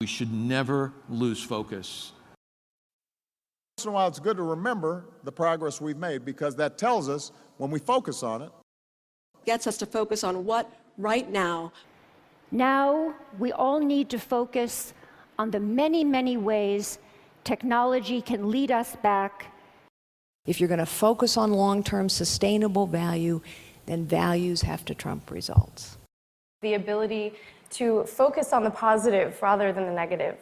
We should never lose focus. Once in a while, it's good to remember the progress we've made, because that tells us, when we focus on it, gets us to focus on what right now. Now we all need to focus on the many, many ways technology can lead us back. If you're going to focus on long-term sustainable value, then values have to trump results. The ability to focus on the positive rather than the negative.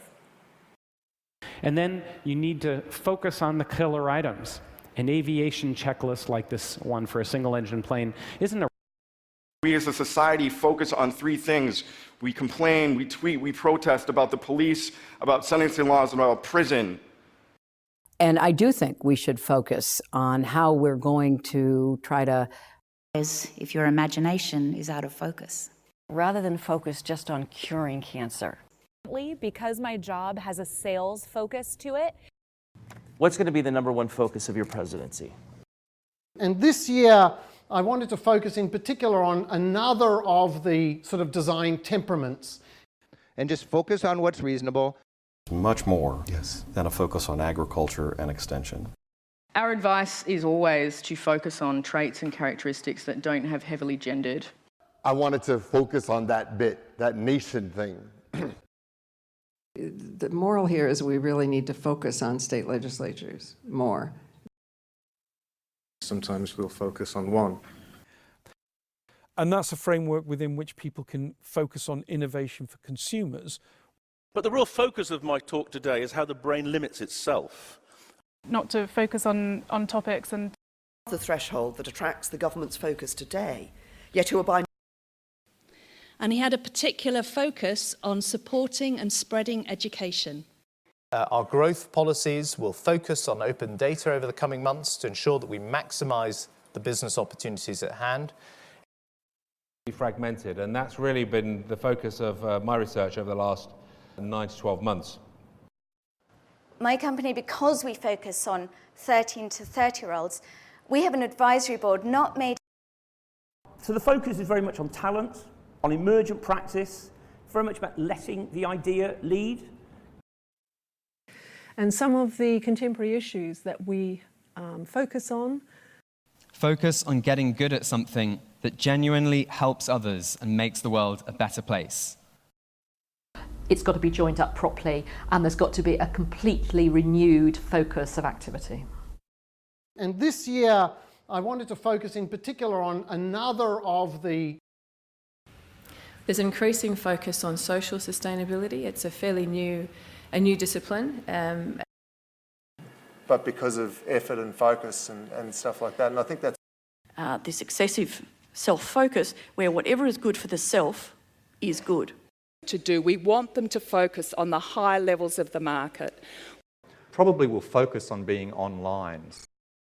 And then you need to focus on the killer items. An aviation checklist like this one for a single-engine plane isn't a... We as a society focus on three things. We complain, we tweet, we protest about the police, about sentencing laws, and about prison. And I do think we should focus on how we're going to try to... If your imagination is out of focus. Rather than focus just on curing cancer. Because my job has a sales focus to it. What's going to be the #1 focus of your presidency? And this year, I wanted to focus in particular on another of the sort of design temperaments. And just focus on what's reasonable. Much more than a focus on agriculture and extension. Our advice is always to focus on traits and characteristics that don't have heavily gendered. I wanted to focus on that bit, that nation thing. The moral here is we really need to focus on state legislatures more. Sometimes we'll focus on one. And that's a framework within which people can focus on innovation for consumers. But the real focus of my talk today is how the brain limits itself. Not to focus on topics and... The threshold that attracts the government's focus today, yet who are by... And he had a particular focus on supporting and spreading education. Our growth policies will focus on open data over the coming months to ensure that we maximise the business opportunities at hand. Fragmented, and that's really been the focus of my research over the last 9 to 12 months. My company, because we focus on 13 to 30-year-olds, we have an advisory board not made... So the focus is very much on talent, on emergent practice, very much about letting the idea lead. And some of the contemporary issues that we focus on. Focus on getting good at something that genuinely helps others and makes the world a better place. It's got to be joined up properly, and there's got to be a completely renewed focus of activity. And this year, I wanted to focus in particular on another of the... There's increasing focus on social sustainability. It's a fairly new discipline. But because of effort and focus and stuff like that, and I think that's... this excessive self-focus, where whatever is good for the self is good. We want them to focus on the high levels of the market. Probably will focus on being online.